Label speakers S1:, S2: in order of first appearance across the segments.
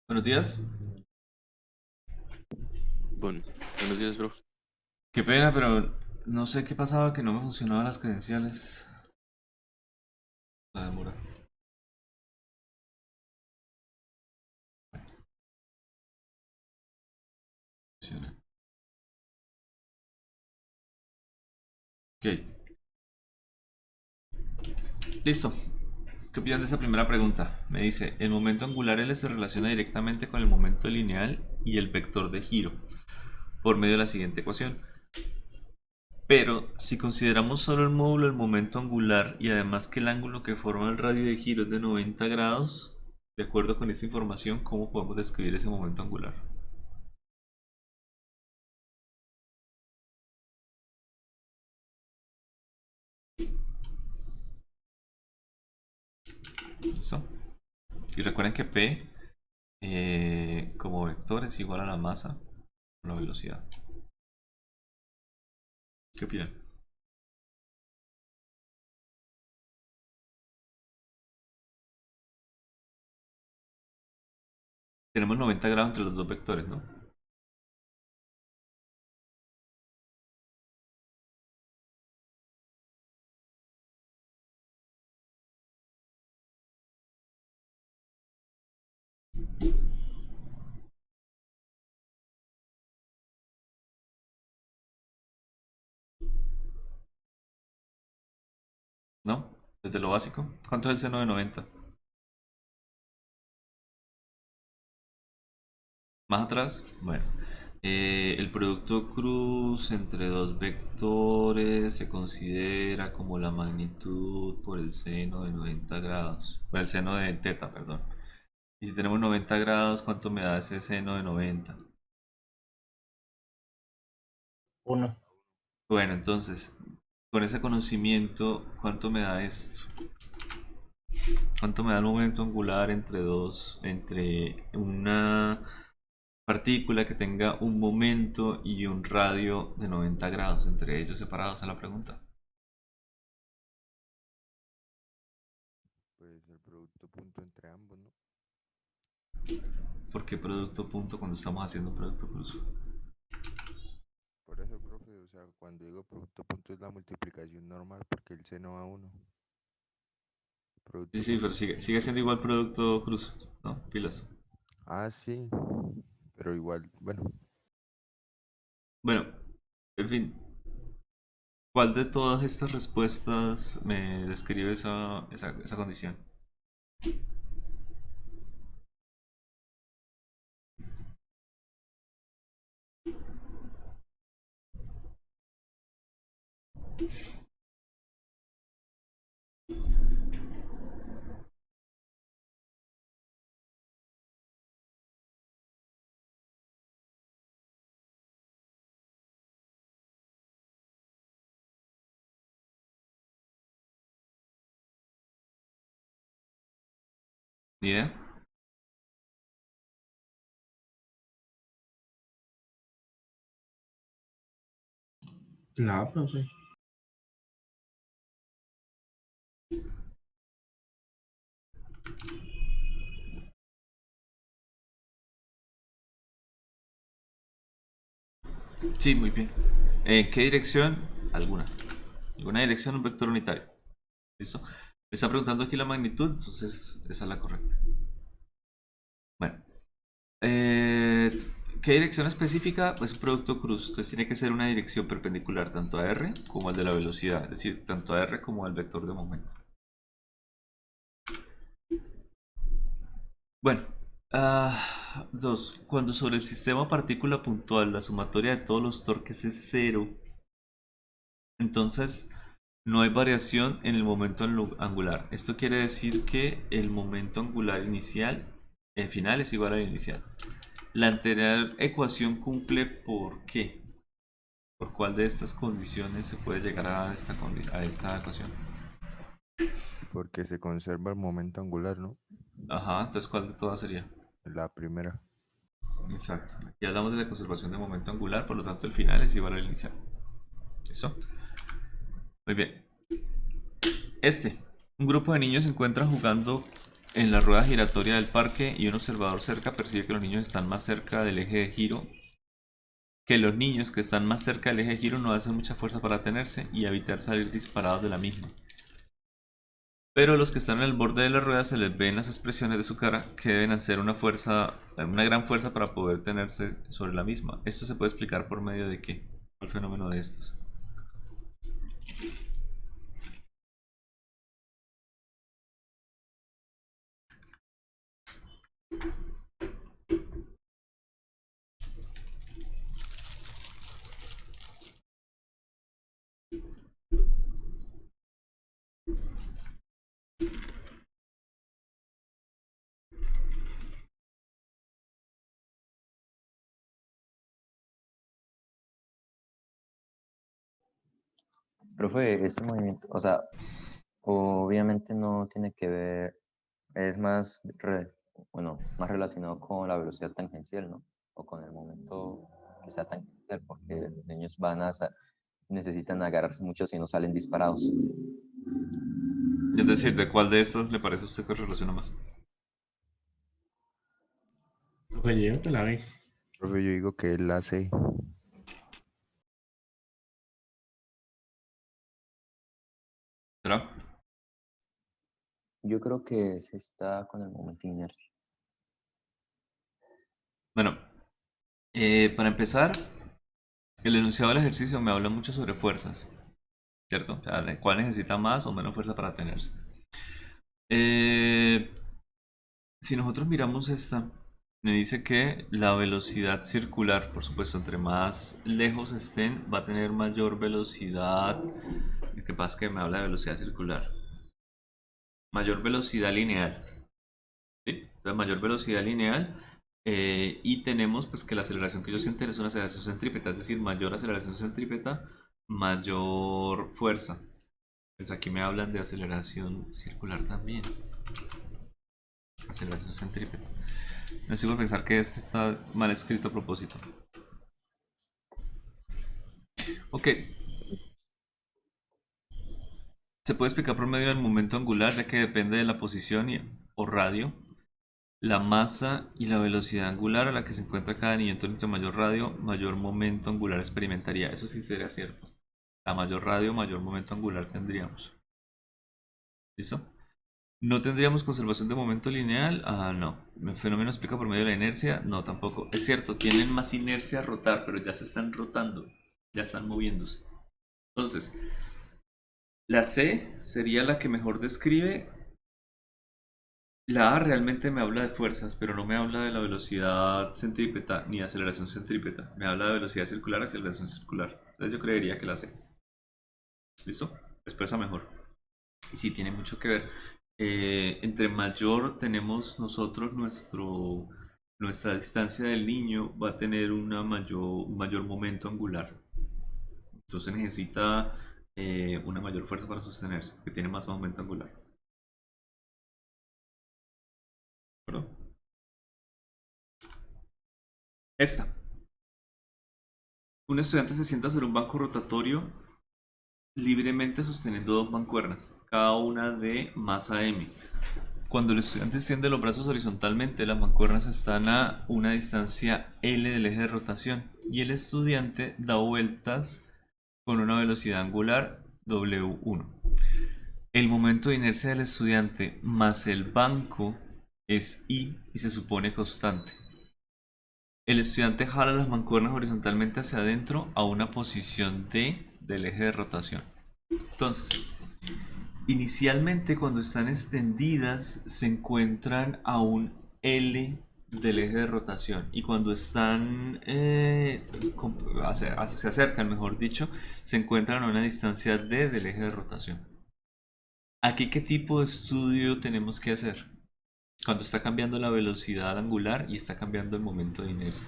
S1: Buenos días.
S2: Bueno, buenos días, bro.
S1: Qué pena, pero no sé qué pasaba que no me funcionaban las credenciales. La demora. Funciona. Ok, listo. ¿Qué opinan de esa primera pregunta? Me dice, el momento angular L se relaciona directamente con el momento lineal y el vector de giro por medio de la siguiente ecuación. Pero si consideramos solo el módulo del momento angular y además que el ángulo que forma el radio de giro es de 90 grados, de acuerdo con esta información, ¿cómo podemos describir ese momento angular? ¿Listo? Y recuerden que P como vector es igual a la masa por la velocidad. ¿Qué opinan? Tenemos 90 grados entre los dos vectores, ¿no? ¿No? Desde lo básico. ¿Cuánto es el seno de 90? Más atrás, bueno. El producto cruz entre dos vectores se considera como la magnitud por el seno de 90 grados. Por el seno de teta, perdón. Y si tenemos 90 grados, ¿cuánto me da ese seno de 90?
S3: Uno.
S1: Bueno, entonces, con ese conocimiento, ¿cuánto me da esto? ¿Cuánto me da el momento angular entre una partícula que tenga un momento y un radio de 90 grados, entre ellos separados en la pregunta?
S4: Pues el producto punto entre ambos, ¿no?
S1: ¿Por qué producto punto cuando estamos haciendo producto cruz?
S4: Por eso, profe, o sea, cuando digo producto punto es la multiplicación normal porque el seno va a uno.
S1: Sí,
S4: Producto
S1: sí,
S4: punto
S1: pero
S4: entre
S1: sigue
S4: ambos.
S1: siendo igual producto cruz, ¿no? Pilas.
S4: Ah, sí, pero igual, bueno,
S1: Bueno, en fin, ¿cuál de todas estas respuestas me describe esa condición? ¿Ni idea?
S3: No, profe.
S1: Sí, muy bien. ¿En qué dirección? Alguna. Alguna dirección, un vector unitario. ¿Listo? Me está preguntando aquí la magnitud, entonces esa es la correcta. Bueno, eh, ¿qué dirección específica? Pues un producto cruz, entonces tiene que ser una dirección perpendicular tanto a r como al de la velocidad, es decir, tanto a r como al vector de momento. Bueno, dos. Cuando sobre el sistema partícula puntual la sumatoria de todos los torques es cero, entonces no hay variación en el momento angular. Esto quiere decir que el momento angular inicial, el final es igual al inicial. La anterior ecuación cumple ¿por qué? ¿Por cuál de estas condiciones se puede llegar a esta ecuación?
S4: porque se conserva el momento angular, ¿no?
S1: Ajá, entonces ¿cuál de todas sería?
S4: La primera.
S1: Exacto. Aquí hablamos de la conservación de momento angular, por lo tanto el final es igual al inicial. ¿Listo? Muy bien. Un grupo de niños se encuentra jugando en la rueda giratoria del parque y un observador cerca percibe que los niños están más cerca del eje de giro, que los niños que están más cerca del eje de giro no hacen mucha fuerza para tenerse y evitar salir disparados de la misma. Pero los que están en el borde de la rueda se les ven las expresiones de su cara que deben hacer una gran fuerza para poder tenerse sobre la misma. Esto se puede explicar por medio de ¿qué? ¿Cuál fenómeno de estos?
S5: Profe, este movimiento, o sea, obviamente no tiene que ver, es más, bueno, más relacionado con la velocidad tangencial, ¿no? O con el momento que sea tangencial, porque los niños necesitan agarrarse mucho si no salen disparados.
S1: Es decir, ¿de cuál de estas le parece a usted que relaciona más?
S3: Profe, yo te la vi.
S4: Profe, yo digo que es la C.
S1: ¿Será?
S5: Yo creo que se está con el momento de inercia.
S1: Bueno, para empezar, el enunciado del ejercicio me habla mucho sobre fuerzas, ¿cierto? O sea, ¿cuál necesita más o menos fuerza para tenerse? Si nosotros miramos esta, me dice que la velocidad circular, por supuesto, entre más lejos estén, va a tener mayor velocidad. Lo que pasa es que me habla de velocidad circular. Mayor velocidad lineal. ¿Sí? Entonces, mayor velocidad lineal. Y tenemos pues que la aceleración que ellos sienten es una aceleración centrípeta, es decir, mayor aceleración centrípeta, mayor fuerza. Pues aquí me hablan de aceleración circular también. Aceleración centrípeta. No sigo a pensar que este está mal escrito a propósito. Ok. Se puede explicar por medio del momento angular, ya que depende de la posición o radio, la masa y la velocidad angular a la que se encuentra cada niño. Entre mayor radio, mayor momento angular experimentaría. Eso sí sería cierto. A mayor radio, mayor momento angular tendríamos. ¿Listo? ¿No tendríamos conservación de momento lineal? Ah, no. ¿El fenómeno explica por medio de la inercia? No, tampoco. Es cierto, tienen más inercia a rotar, pero ya se están rotando. Ya están moviéndose. Entonces, la C sería la que mejor describe. La A realmente me habla de fuerzas, pero no me habla de la velocidad centrípeta ni de aceleración centrípeta. Me habla de velocidad circular, aceleración circular. Entonces yo creería que la C. ¿Listo? Expresa mejor. Y sí, tiene mucho que ver. Entre mayor tenemos nosotros nuestra distancia del niño va a tener un mayor momento angular. Entonces necesita una mayor fuerza para sostenerse, que tiene más momento angular. ¿De acuerdo? Esta. Un estudiante se sienta sobre un banco rotatorio libremente sosteniendo dos mancuernas, cada una de masa m. Cuando el estudiante extiende los brazos horizontalmente, las mancuernas están a una distancia L del eje de rotación y el estudiante da vueltas con una velocidad angular W1. El momento de inercia del estudiante más el banco es I y se supone constante. El estudiante jala las mancuernas horizontalmente hacia adentro a una posición D del eje de rotación. Entonces, inicialmente cuando están extendidas se encuentran a un L del eje de rotación y cuando están se acercan, mejor dicho, se encuentran a una distancia D del eje de rotación. Aquí, ¿qué tipo de estudio tenemos que hacer? Cuando está cambiando la velocidad angular y está cambiando el momento de inercia.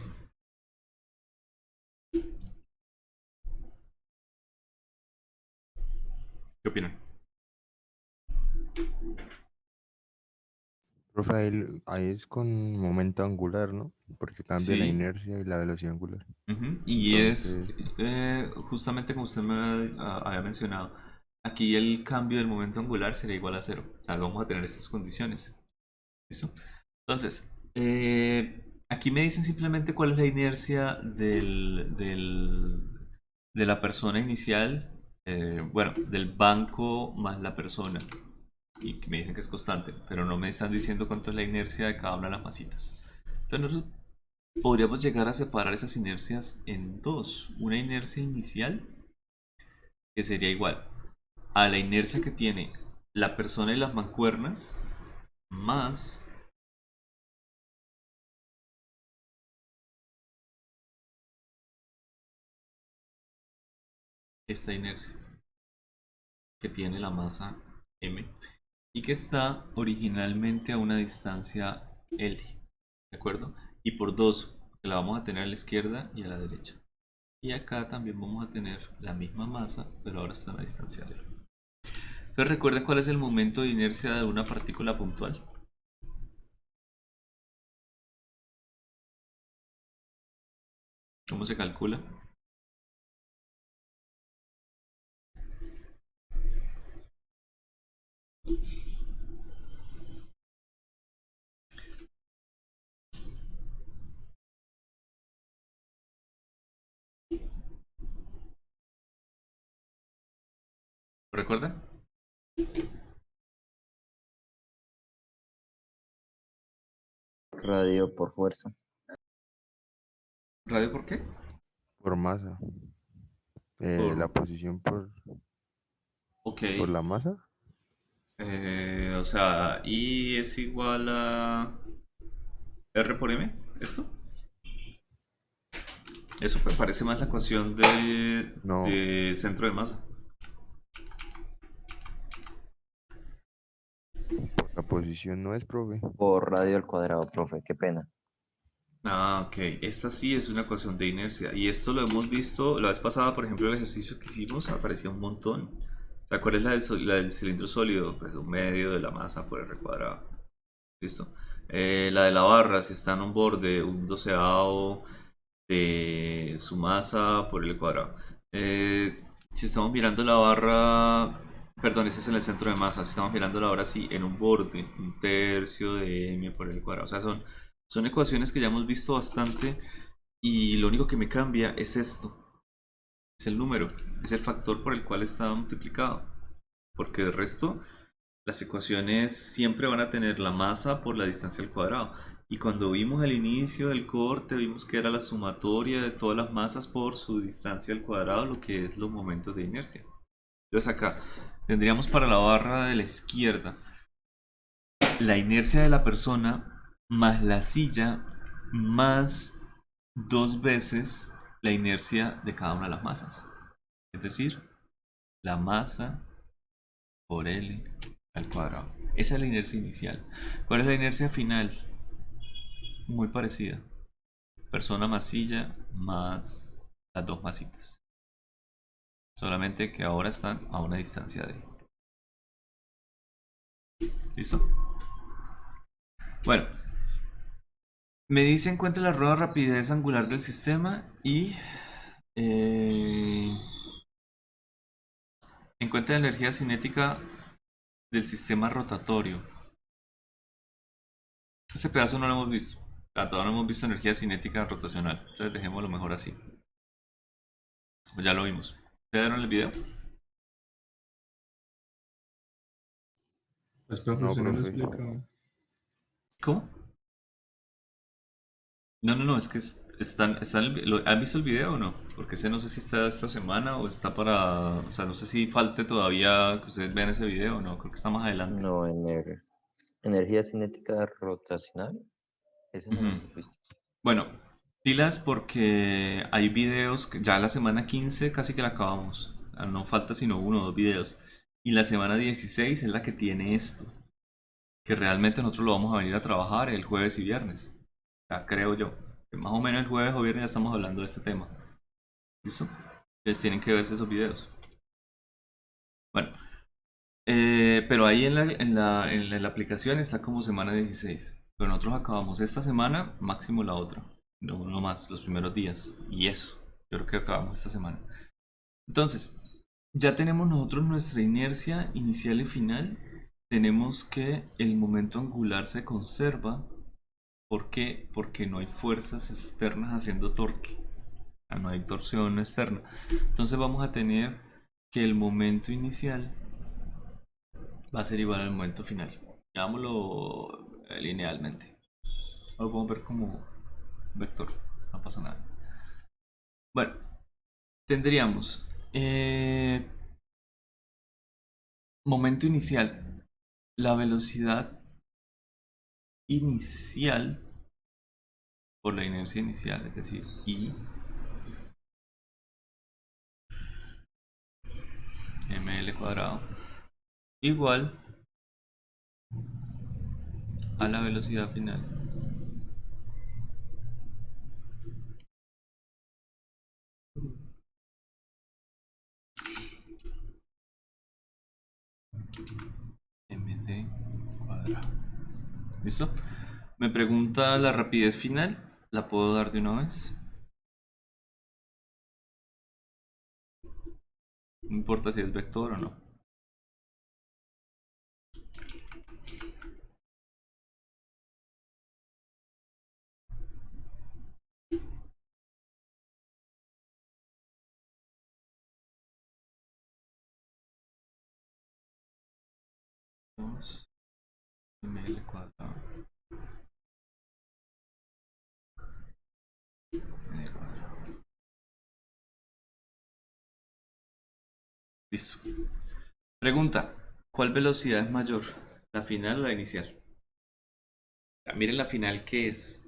S1: ¿Qué opinan?
S4: Profe, ahí es con momento angular, ¿no? Porque cambia la
S1: Sí.
S4: inercia y la velocidad angular.
S1: Y
S4: Entonces,
S1: es justamente como usted me había mencionado, aquí el cambio del momento angular sería igual a cero. O sea, vamos a tener estas condiciones. ¿Listo? Entonces, aquí me dicen simplemente cuál es la inercia de la persona inicial, bueno, del banco más la persona. Y que me dicen que es constante, pero no me están diciendo cuánto es la inercia de cada una de las masitas. Entonces, nosotros podríamos llegar a separar esas inercias en dos. Una inercia inicial, que sería igual a la inercia que tiene la persona y las mancuernas, más esta inercia que tiene la masa m y que está originalmente a una distancia L, ¿de acuerdo? Y por 2, que la vamos a tener a la izquierda y a la derecha. Y acá también vamos a tener la misma masa, pero ahora está a una distancia L. Entonces recuerden cuál es el momento de inercia de una partícula puntual. ¿Cómo se calcula? ¿Recuerdan?
S5: Radio por fuerza.
S1: ¿Radio por qué?
S4: Por masa. La
S1: Por...
S4: posición
S1: Ok.
S4: por la masa.
S1: O sea, I es igual a R por M, ¿esto? Eso me parece más la ecuación
S4: No,
S1: de centro de masa.
S4: por la posición no es, profe.
S5: Por radio al cuadrado, profe, qué pena.
S1: Ah, ok. Esta sí es una ecuación de inercia. Y esto lo hemos visto la vez pasada, por ejemplo, el ejercicio que hicimos aparecía un montón. O sea, ¿cuál es la del cilindro sólido? Pues un medio de la masa por R cuadrado. ¿Listo? La de la barra, si está en un borde, un doceavo de su masa por el cuadrado. Si estamos mirando la barra, perdón, ese es en el centro de masa. Si estamos mirando la barra así en un borde, un tercio de m por el cuadrado. O sea, son ecuaciones que ya hemos visto bastante y lo único que me cambia es esto. Es el número, es el factor por el cual está multiplicado. Porque de resto, las ecuaciones siempre van a tener la masa por la distancia al cuadrado. Y cuando vimos el inicio del corte, vimos que era la sumatoria de todas las masas por su distancia al cuadrado, lo que es los momentos de inercia. Entonces acá tendríamos para la barra de la izquierda la inercia de la persona más la silla más 2 veces la inercia de cada una de las masas. Es decir, la masa por L al cuadrado. Esa es la inercia inicial. ¿Cuál es la inercia final? Muy parecida. Persona más silla más las dos masitas. Solamente que ahora están a una distancia de... ¿Listo? Bueno. Me dice encuentra la rueda de rapidez angular del sistema y... encuentra la energía cinética del sistema rotatorio. Este pedazo no lo hemos visto. Todavía no hemos visto energía cinética rotacional. Entonces dejémoslo mejor así. Ya lo vimos. ¿Ustedes vieron el video?
S3: Pues, profe,
S4: No,
S3: usted no lo
S4: profe.
S3: explica.
S1: ¿Cómo? No, es que ¿han visto el video o no? Porque ese no sé si está esta semana o está para... O sea, no sé si falte todavía que ustedes vean ese video o no. Creo que está más adelante.
S5: No, energía cinética rotacional. Ese no lo
S1: Ujú.
S5: hemos visto.
S1: Bueno, pilas porque hay videos que ya la semana 15 casi que la acabamos. No falta sino uno o dos videos. Y la semana 16 es la que tiene esto. Que realmente nosotros lo vamos a venir a trabajar el jueves y viernes. Ya creo yo. Que más o menos el jueves o viernes ya estamos hablando de este tema. ¿Listo? Entonces tienen que verse esos videos. Bueno. Pero ahí en la aplicación está como semana 16. Pero nosotros acabamos esta semana, máximo la otra. No más, los primeros días. Y eso, yo creo que acabamos esta semana. Entonces, ya tenemos nosotros nuestra inercia inicial y final. tenemos que el momento angular se conserva. ¿Por qué? Porque no hay fuerzas externas haciendo torque. No hay torsión externa. Entonces vamos a tener que el momento inicial va a ser igual al momento final. Hagámoslo linealmente. Lo podemos ver como vector. No pasa nada. Bueno, tendríamos momento inicial. La velocidad inicial por la inercia inicial, es decir, I ml cuadrado igual a la velocidad final md cuadrado. ¿Listo? Me pregunta la rapidez final. ¿La puedo dar de una vez? No importa si es vector o no. Ml cuadrado. Ml cuadrado. Listo. Pregunta. ¿Cuál velocidad es mayor? ¿La final o la inicial? Miren la final que es.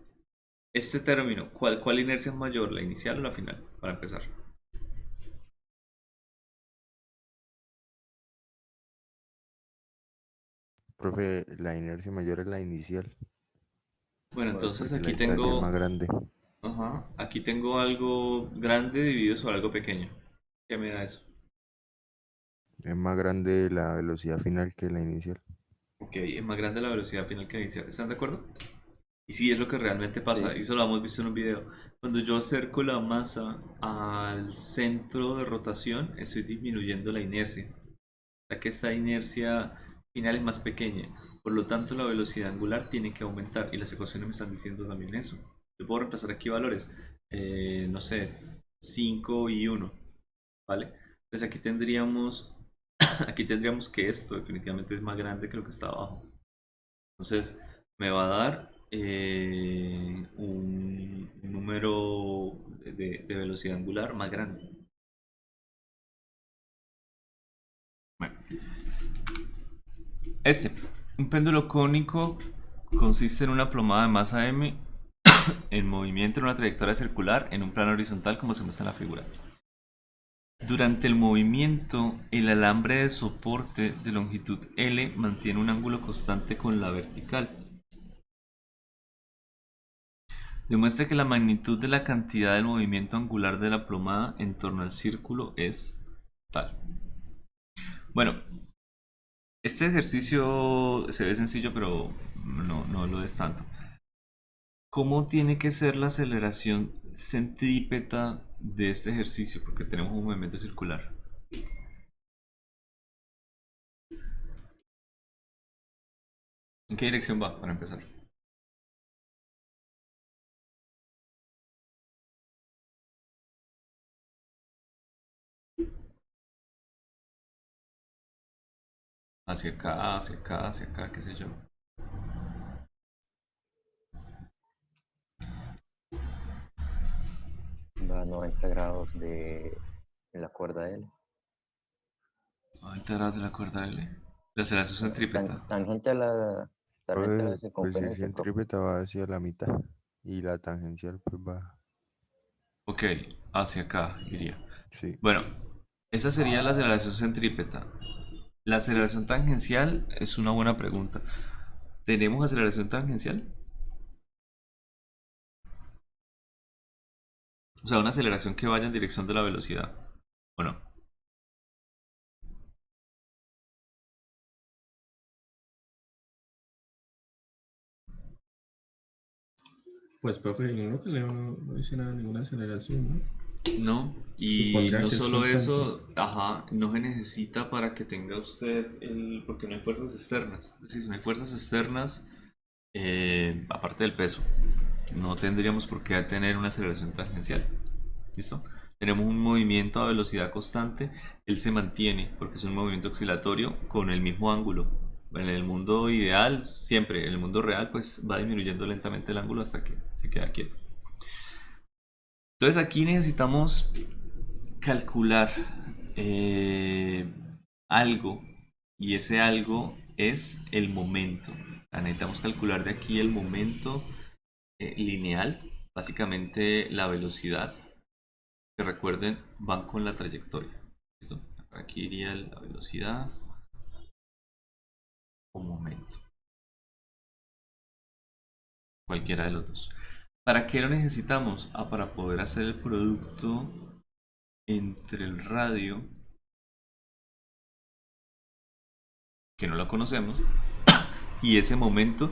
S1: Este término, ¿cuál inercia es mayor? ¿La inicial o la final? Para empezar.
S4: Profe, la inercia mayor es la inicial,
S1: Bueno, entonces
S4: porque la
S1: aquí
S4: distancia es más
S1: tengo.
S4: grande.
S1: Ajá. Aquí tengo algo grande dividido sobre algo pequeño. ¿Qué me da eso?
S4: Es más grande la velocidad final que la inicial.
S1: Ok, es más grande la velocidad final que la inicial. ¿Están de acuerdo? Y sí, es lo que realmente pasa.
S5: Sí,
S1: Y eso lo hemos visto en un video. Cuando yo acerco la masa al centro de rotación, estoy disminuyendo la inercia. Ya que esta inercia final es más pequeña. Por lo tanto, la velocidad angular tiene que aumentar. Y las ecuaciones me están diciendo también eso. Yo puedo reemplazar aquí valores. No sé, 5 y 1. ¿Vale? Entonces aquí tendríamos que esto definitivamente es más grande que lo que está abajo. Entonces me va a dar un número de velocidad angular más grande. Bueno, un péndulo cónico consiste en una plomada de masa m en movimiento en una trayectoria circular en un plano horizontal como se muestra en la figura. Durante el movimiento, el alambre de soporte de longitud L mantiene un ángulo constante con la vertical. Demuestra que la magnitud de la cantidad del movimiento angular de la plomada en torno al círculo es tal. Bueno, este ejercicio se ve sencillo, pero no lo es tanto. ¿Cómo tiene que ser la aceleración centrípeta de este ejercicio? Porque tenemos un movimiento circular. ¿En qué dirección va para empezar? Hacia acá, hacia acá, hacia acá, qué sé yo.
S5: va a 90 grados de la cuerda L.
S1: 90 grados de la cuerda L. La aceleración centrípeta.
S5: Tangente a la
S4: Profe, pues el
S5: circunferencia, profe.
S4: centrípeta va hacia la mitad y la tangencial pues va,
S1: Ok, hacia acá iría.
S4: sí.
S1: Bueno, esa sería la aceleración centrípeta. La aceleración tangencial es una buena pregunta. ¿Tenemos aceleración tangencial? O sea, una aceleración que vaya en dirección de la velocidad. Bueno,
S3: Pues, profe, yo creo que Leo no dice nada, ninguna aceleración, ¿no?
S1: ¿no? Y
S3: Supondría
S1: no
S3: que es
S1: solo
S3: constante.
S1: eso, ajá, no se necesita para que tenga usted el, porque no hay fuerzas externas. Es decir, si no hay fuerzas externas, aparte del peso, no tendríamos por qué tener una aceleración tangencial. ¿Listo? Tenemos un movimiento a velocidad constante, él se mantiene porque es un movimiento oscilatorio con el mismo ángulo. En el mundo ideal, siempre, en el mundo real, pues va disminuyendo lentamente el ángulo hasta que se queda quieto. Entonces aquí necesitamos calcular eh, algo y ese algo es el momento. Necesitamos calcular de aquí el momento lineal, básicamente la velocidad, que recuerden van con la trayectoria. ¿Listo? Aquí iría la velocidad o momento, cualquiera de los dos. ¿Para qué lo necesitamos? Para poder hacer el producto entre el radio, que no lo conocemos, y ese momento,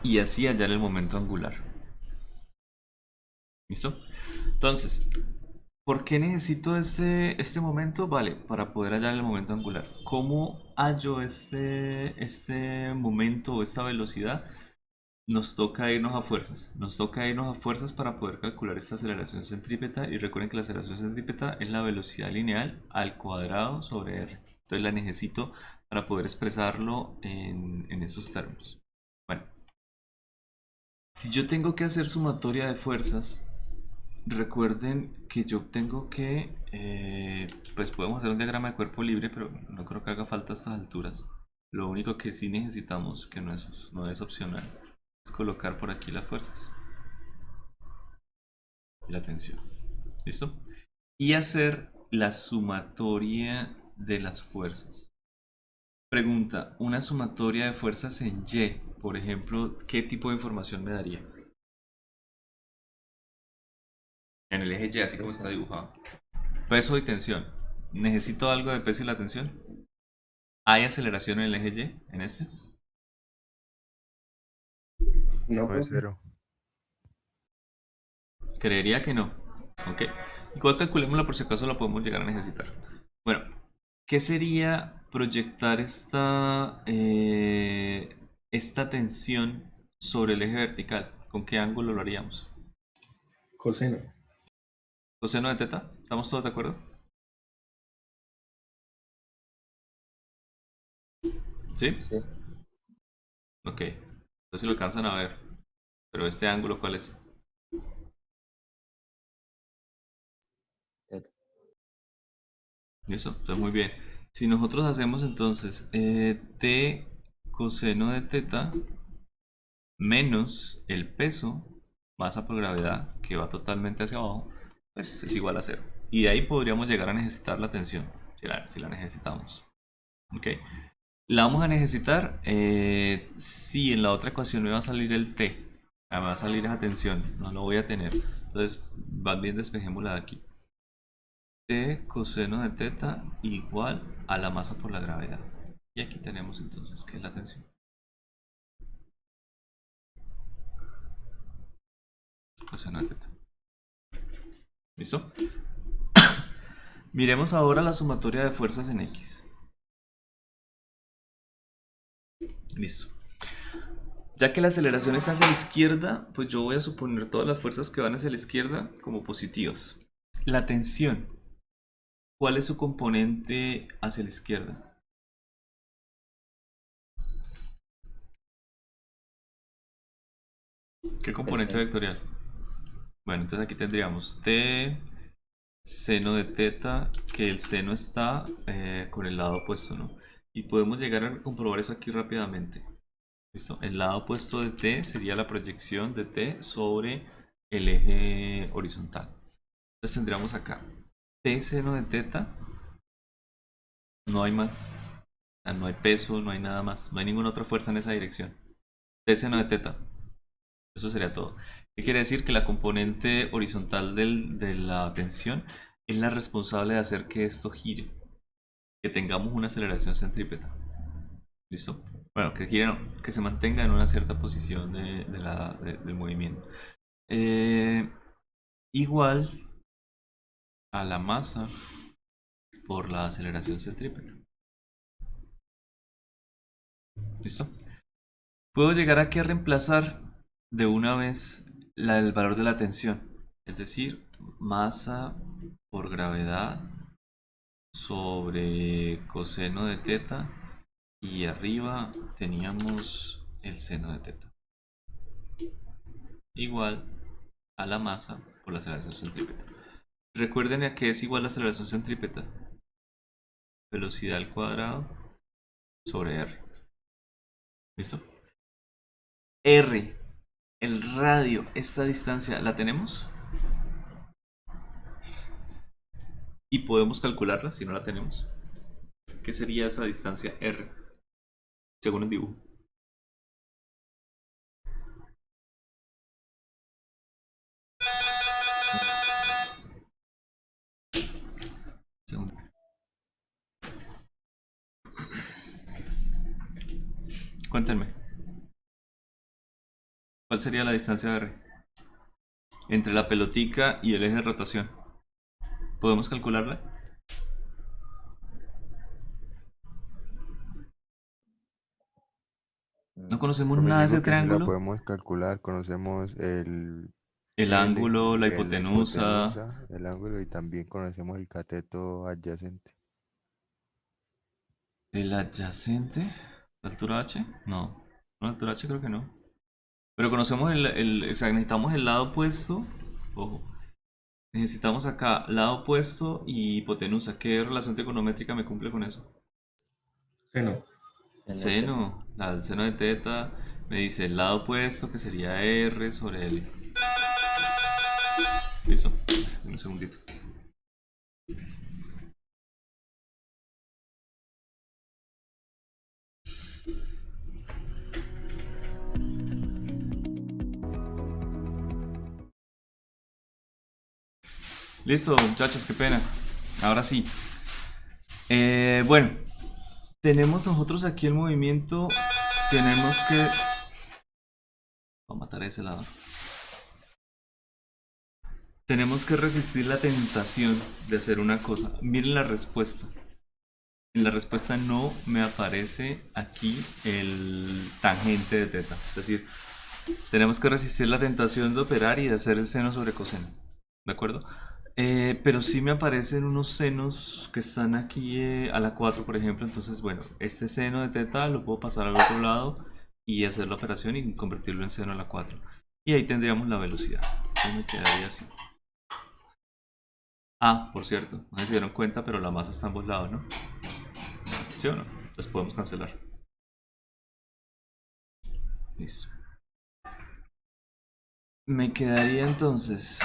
S1: y así hallar el momento angular. ¿Listo? Entonces, ¿por qué necesito este momento? Vale, para poder hallar el momento angular. ¿Cómo hallo este momento o esta velocidad? Nos toca irnos a fuerzas. Nos toca irnos a fuerzas para poder calcular esta aceleración centrípeta. Y recuerden que la aceleración centrípeta es la velocidad lineal al cuadrado sobre r. Entonces la necesito para poder expresarlo en esos términos. Bueno, si yo tengo que hacer sumatoria de fuerzas, recuerden que yo tengo que, pues podemos hacer un diagrama de cuerpo libre, pero no creo que haga falta a estas alturas. Lo único que sí necesitamos, que no es opcional, es colocar por aquí las fuerzas y la tensión. ¿Listo? Y hacer la sumatoria de las fuerzas. Pregunta, una sumatoria de fuerzas en Y, por ejemplo, ¿qué tipo de información me daría? En el eje Y, así como está dibujado. Peso y tensión. ¿Necesito algo de peso y la tensión? ¿Hay aceleración en el eje Y? ¿En este?
S3: No,
S4: No es
S3: profe.
S4: cero.
S1: Creería que no. Ok. Igual calculémosla por si acaso la podemos llegar a necesitar. Bueno, ¿qué sería proyectar esta tensión sobre el eje vertical? ¿Con qué ángulo lo haríamos?
S3: Coseno.
S1: ¿Coseno de teta? ¿Estamos todos de acuerdo? ¿Sí?
S5: Sí,
S1: Ok. Entonces si lo alcanzan a ver. Pero este ángulo, ¿cuál es?
S5: teta.
S1: Listo, entonces muy bien. Si nosotros hacemos entonces t coseno de teta menos el peso, masa por gravedad, que va totalmente hacia abajo, pues es igual a cero. Y de ahí podríamos llegar a necesitar la tensión, si la necesitamos. ¿Ok? La vamos a necesitar si en la otra ecuación me va a salir el t, me va a salir esa tensión, no lo voy a tener. Entonces, más bien despejémosla de aquí. T coseno de teta igual a la masa por la gravedad. Y aquí tenemos entonces que es la tensión. Coseno de teta. ¿Listo? Miremos ahora la sumatoria de fuerzas en X. Listo. Ya que la aceleración está hacia la izquierda, pues yo voy a suponer todas las fuerzas que van hacia la izquierda como positivas. La tensión, ¿cuál es su componente hacia la izquierda? ¿Qué componente
S5: Peso.
S1: vectorial? Bueno, entonces aquí tendríamos T seno de teta, que el seno está con el lado opuesto, ¿no? Y podemos llegar a comprobar eso aquí rápidamente. ¿Listo? El lado opuesto de T sería la proyección de T sobre el eje horizontal. Entonces tendríamos acá T seno de teta, no hay más, o sea, no hay peso, no hay nada más, no hay ninguna otra fuerza en esa dirección. T seno de teta, eso sería todo. ¿Qué quiere decir? Que la componente horizontal de la tensión es la responsable de hacer que esto gire, que tengamos una aceleración centrípeta. ¿Listo? Bueno, que gire, no, que se mantenga en una cierta posición del movimiento. Igual a la masa por la aceleración centrípeta. ¿Listo? Puedo llegar aquí a reemplazar de una vez el valor de la tensión, es decir, masa por gravedad sobre coseno de teta, y arriba teníamos el seno de teta igual a la masa por la aceleración centrípeta. Recuerden a qué es igual la aceleración centrípeta: velocidad al cuadrado sobre r. ¿Listo? R, el radio, esta distancia, ¿la tenemos? Y podemos calcularla si no la tenemos. ¿Qué sería esa distancia R según el dibujo? Según... Cuéntenme, ¿cuál sería la distancia R entre la pelotica y el eje de rotación? ¿Podemos calcularla? No conocemos
S4: Profe,
S1: nada de
S4: digo
S1: ese
S4: que si la
S1: triángulo.
S4: podemos calcular, conocemos
S1: El
S4: L,
S1: ángulo, la
S4: la
S1: hipotenusa.
S4: hipotenusa, el ángulo y también conocemos el cateto adyacente.
S1: ¿El adyacente? ¿La altura H? No. ¿La altura H? Creo que no. Pero conocemos o sea, necesitamos el lado opuesto. Ojo. Necesitamos acá lado opuesto y hipotenusa. ¿Qué relación trigonométrica me cumple con eso?
S3: Seno.
S1: Seno. Al seno de teta me dice el lado opuesto, que sería R sobre L. Listo. Un segundito. Listo, muchachos, qué pena. Ahora sí. Bueno, tenemos nosotros aquí el movimiento. Tenemos que... Voy a matar a ese lado. Tenemos que resistir la tentación de hacer una cosa. Miren la respuesta. En la respuesta no me aparece aquí el tangente de teta. Es decir, tenemos que resistir la tentación de operar y de hacer el seno sobre coseno. ¿De acuerdo? Pero sí me aparecen unos senos que están aquí a la 4, por ejemplo. Entonces, bueno, este seno de teta lo puedo pasar al otro lado y hacer la operación y convertirlo en seno a la 4. Y ahí tendríamos la velocidad. Entonces me quedaría así. Ah, por cierto, no sé si se dieron cuenta, pero la masa está en ambos lados, ¿no? ¿Sí o no? Las podemos cancelar. Listo. Me quedaría entonces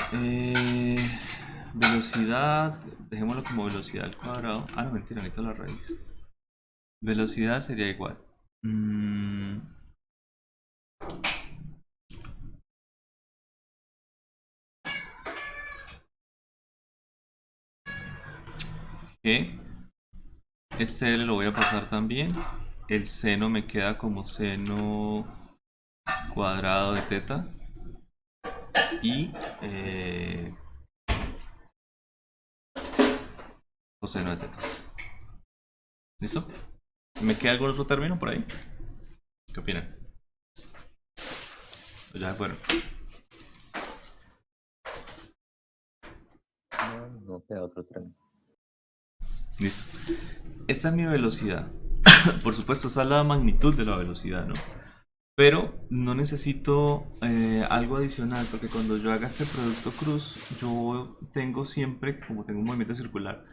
S1: velocidad, dejémoslo como velocidad al cuadrado. Ah, no, mentira, necesito la raíz. Velocidad sería igual. G. Este L lo voy a pasar también. El seno me queda como seno cuadrado de teta. Y coseno de teta. ¿Listo? ¿Me queda algún otro término por ahí? ¿Qué opinan? Ya se fueron.
S5: No queda otro tren.
S1: Listo. Esta es mi velocidad. Por supuesto, esta es la magnitud de la velocidad, ¿no? Pero no necesito algo adicional, porque cuando yo haga este producto cruz, yo tengo siempre, como tengo un movimiento circular,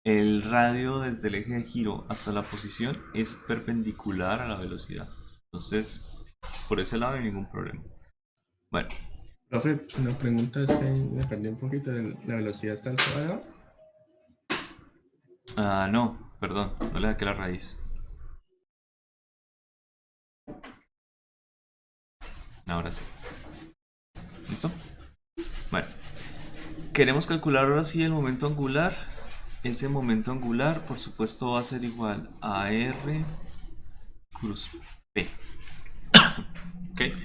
S1: el radio desde el eje de giro hasta la posición es perpendicular a la velocidad. Entonces, por ese lado no hay ningún problema. Bueno.
S3: Profe, una pregunta es que me perdí un poquito de la velocidad está al cuadrado.
S1: Ah, no, perdón, no le saqué la raíz. Ahora sí. ¿Listo? Bueno. Queremos calcular ahora sí el momento angular. Ese momento angular, por supuesto, va a ser igual a R cruz P. ¿Ok?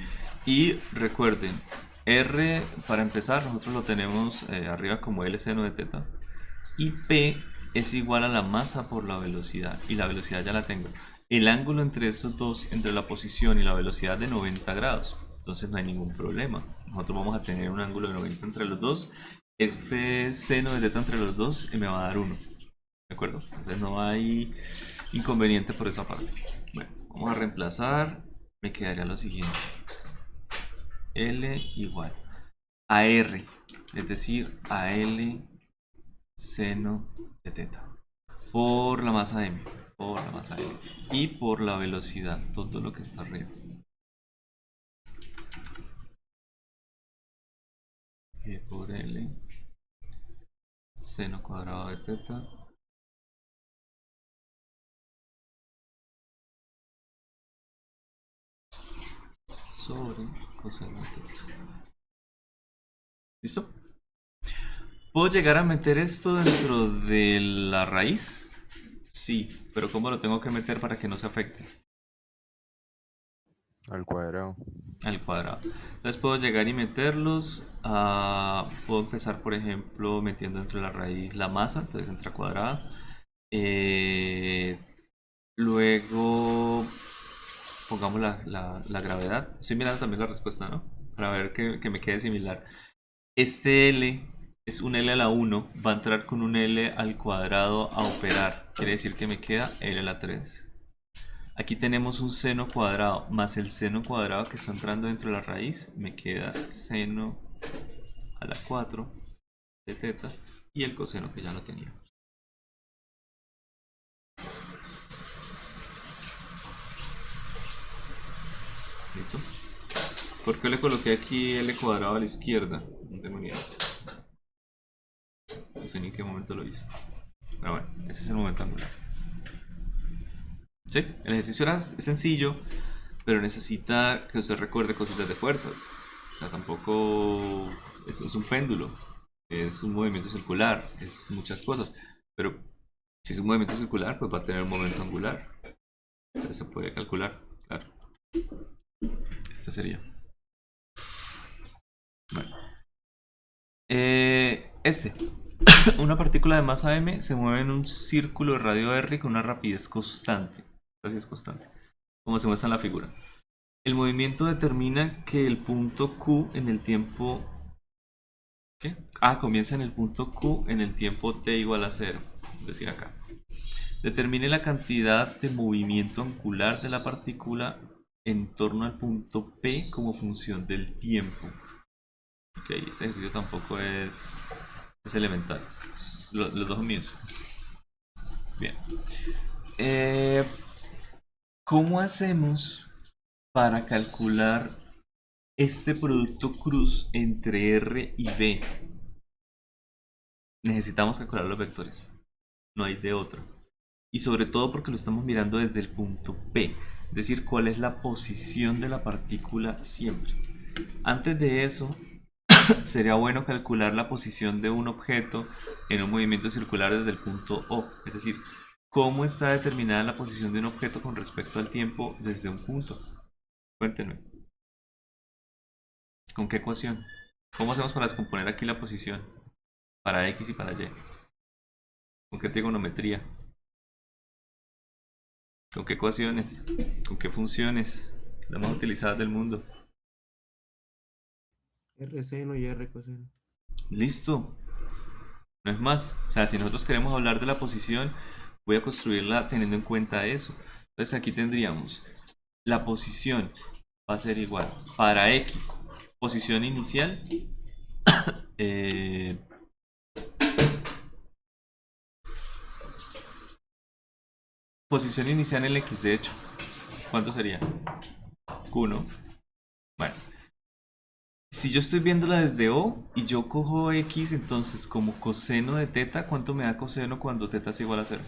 S1: Y recuerden, R, para empezar, nosotros lo tenemos arriba como L seno de teta. Y P es igual a la masa por la velocidad. Y la velocidad ya la tengo. El ángulo entre estos dos, entre la posición y la velocidad, de 90 grados. Entonces no hay ningún problema. Nosotros vamos a tener un ángulo de 90 entre los dos. Este seno de teta entre los dos me va a dar 1. ¿De acuerdo? Entonces no hay inconveniente por esa parte. Bueno, vamos a reemplazar. Me quedaría lo siguiente. L igual a R, es decir, a L seno de teta. Por la masa M. Por la masa M. Y por la velocidad, todo lo que está arriba. G por L seno cuadrado de teta sobre coseno de teta. ¿Listo? ¿Puedo llegar a meter esto dentro de la raíz? Sí, pero ¿cómo lo tengo que meter para que no se afecte?
S4: Al cuadrado.
S1: Al cuadrado. Entonces puedo llegar y meterlos. Puedo empezar, por ejemplo, metiendo dentro de la raíz la masa, entonces entra cuadrada. Luego pongamos la gravedad. Estoy mirando también la respuesta, ¿no? Para ver que me quede similar. Este L es un L a la 1, va a entrar con un L al cuadrado a operar. Quiere decir que me queda L a la 3. Aquí tenemos un seno cuadrado más el seno cuadrado que está entrando dentro de la raíz. Me queda seno a la 4 de teta y el coseno que ya lo teníamos. ¿Listo? ¿Por qué le coloqué aquí L cuadrado a la izquierda? No tengo ni idea. No sé ni en qué momento lo hice. Pero bueno, ese es el momento angular. Sí, el ejercicio es sencillo, pero necesita que usted recuerde cositas de fuerzas. O sea, tampoco es un péndulo, es un movimiento circular, es muchas cosas. Pero si es un movimiento circular, pues va a tener un momento angular. Entonces se puede calcular, claro. Este sería. Bueno. Una partícula de masa m se mueve en un círculo de radio r con una rapidez constante. Así es constante, como se muestra en la figura. El movimiento determina que el punto Q en el tiempo... ¿Qué? Comienza en el punto Q en el tiempo t igual a 0. Es decir, acá. Determine la cantidad de movimiento angular de la partícula en torno al punto P como función del tiempo. Ok, este ejercicio tampoco es elemental. Los dos son míos. Bien. ¿Cómo hacemos para calcular este producto cruz entre R y B? Necesitamos calcular los vectores. No hay de otro. Y sobre todo porque lo estamos mirando desde el punto P. Es decir, cuál es la posición de la partícula siempre. Antes de eso, sería bueno calcular la posición de un objeto en un movimiento circular desde el punto O. Es decir, cómo está determinada la posición de un objeto con respecto al tiempo desde un punto. Cuéntenme. ¿Con qué ecuación? ¿Cómo hacemos para descomponer aquí la posición? Para X y para Y. ¿Con qué trigonometría? ¿Con qué ecuaciones? ¿Con qué funciones? Las más utilizadas del mundo.
S3: R seno y R coseno.
S1: Listo. No es más. O sea, si nosotros queremos hablar de la posición, voy a construirla teniendo en cuenta eso. Entonces aquí tendríamos la posición va a ser igual para X, posición inicial, posición inicial en el X, de hecho. ¿Cuánto sería? Q1. Bueno, si yo estoy viéndola desde O y yo cojo X, entonces como coseno de teta, ¿cuánto me da coseno cuando teta es igual a 0?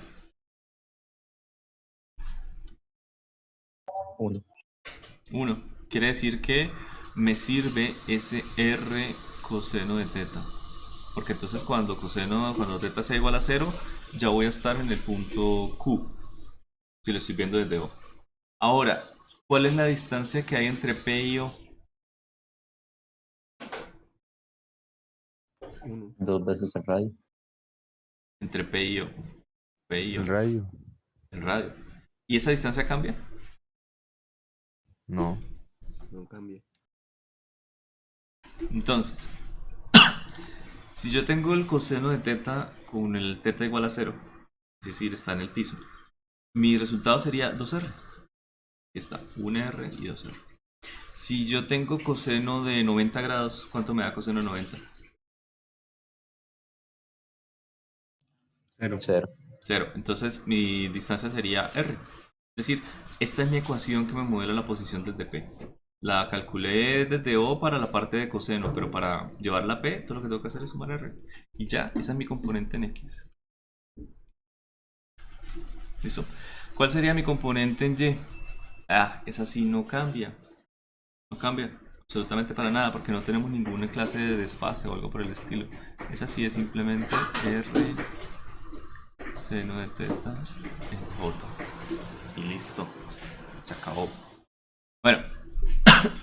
S5: 1.
S1: 1. Quiere decir que me sirve ese R coseno de teta. Porque entonces cuando teta sea igual a 0, ya voy a estar en el punto Q. Si lo estoy viendo desde O. Ahora, ¿cuál es la distancia que hay entre P y O?
S3: 1.
S5: 2 veces el radio.
S1: entre P y O. P y O,
S4: El radio.
S1: el radio. ¿Y esa distancia cambia?
S4: No.
S6: No cambia.
S1: Entonces, si yo tengo el coseno de teta con el teta igual a 0, es decir, está en el piso, mi resultado sería 2R. Aquí está, 1R y 2R. Si yo tengo coseno de 90 grados, ¿cuánto me da coseno de 90?
S3: 0.
S5: 0.
S1: 0. Entonces mi distancia sería R. Es decir, esta es mi ecuación que me modela la posición desde P. La calculé desde O para la parte de coseno, pero para llevarla a P, todo lo que tengo que hacer es sumar R. Y ya, esa es mi componente en X. ¿Listo? ¿Cuál sería mi componente en Y? Ah, esa sí no cambia. No cambia absolutamente para nada porque no tenemos ninguna clase de desfase o algo por el estilo. Esa sí es simplemente R seno de teta en J. Y listo. Se acabó. Bueno,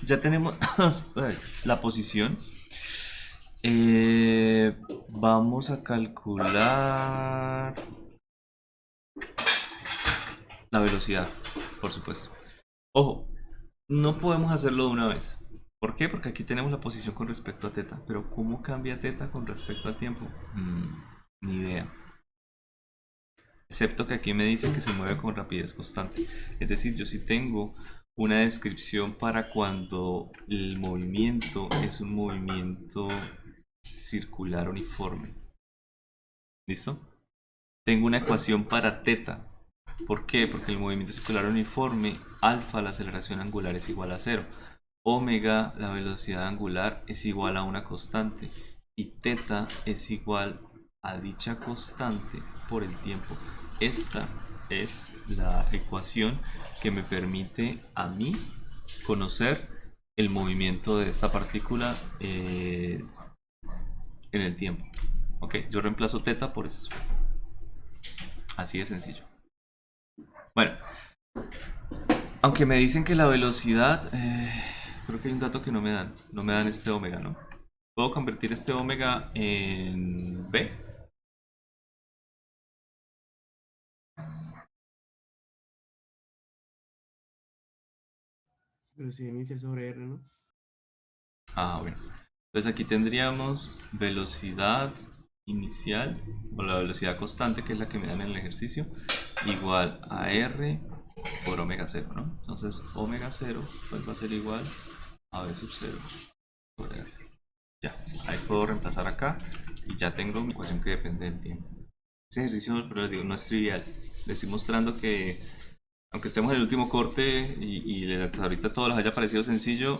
S1: ya tenemos la posición. Vamos a calcular la velocidad, por supuesto. Ojo, no podemos hacerlo de una vez. ¿Por qué? Porque aquí tenemos la posición con respecto a teta. Pero ¿cómo cambia teta con respecto al tiempo? Ni idea. Excepto que aquí me dice que se mueve con rapidez constante. Es decir, yo sí tengo una descripción para cuando el movimiento es un movimiento circular uniforme. ¿Listo? Tengo una ecuación para teta. ¿Por qué? Porque el movimiento circular uniforme, alfa, la aceleración angular es igual a 0. Omega, la velocidad angular, es igual a una constante. Y teta es igual a dicha constante por el tiempo. Esta es la ecuación que me permite a mí conocer el movimiento de esta partícula en el tiempo. Ok, yo reemplazo teta por esto. Así de sencillo. Bueno, aunque me dicen que la velocidad, creo que hay un dato que no me dan. No me dan este omega, ¿no? ¿Puedo convertir este omega en B?
S6: Pero si inicia sobre R, ¿no?
S1: Ah, bueno. Entonces aquí tendríamos velocidad inicial o la velocidad constante, que es la que me dan en el ejercicio, igual a R por omega 0, ¿no? Entonces omega 0 pues va a ser igual a B sub 0 por R. Ya, ahí puedo reemplazar acá y ya tengo mi ecuación que depende del tiempo. Ese ejercicio, pero les digo, no es trivial. Les estoy mostrando que aunque estemos en el último corte y hasta ahorita todo les haya parecido sencillo,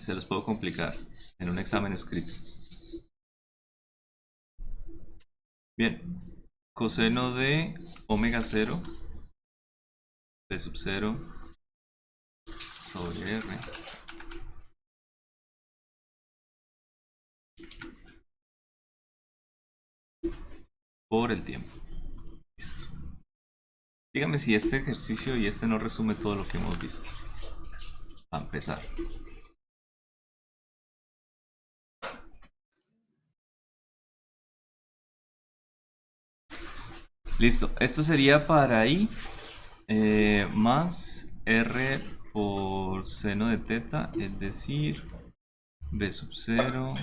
S1: se los puedo complicar en un examen escrito. Bien, coseno de omega 0 B sub 0 sobre R por el tiempo. Listo. Dígame si este ejercicio y este no resume todo lo que hemos visto. A empezar. Listo, esto sería para I más R por seno de teta, es decir, B sub 0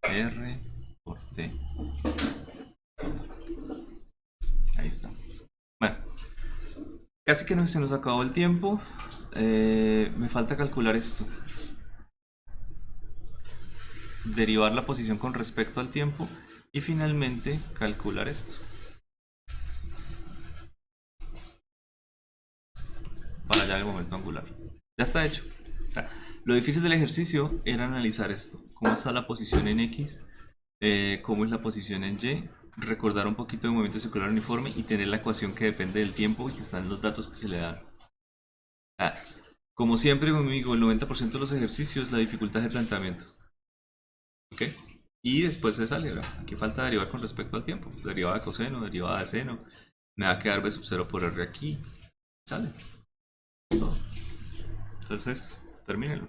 S1: R por T. Ahí está. Bueno, casi que se nos acabó el tiempo. Me falta calcular esto. Derivar la posición con respecto al tiempo y finalmente calcular esto. Para hallar el momento angular. Ya está hecho. Lo difícil del ejercicio era analizar esto. Cómo está la posición en X, cómo es la posición en Y, recordar un poquito de movimiento circular uniforme y tener la ecuación que depende del tiempo y que están los datos que se le dan. Como siempre, conmigo, el 90% de los ejercicios, la dificultad es el planteamiento. ¿Ok? Y después es álgebra. Aquí falta derivar con respecto al tiempo. Derivada de coseno, derivada de seno. Me va a quedar B sub 0 por R aquí. Sale. Todo. Entonces, termínenlo.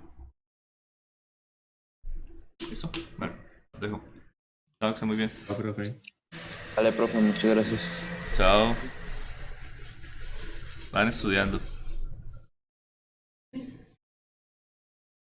S1: ¿Listo? Bueno, lo dejo. Chao, que esté muy bien.
S3: Ah, profe.
S2: Vale, profe, muchas gracias.
S1: Chao. Van estudiando.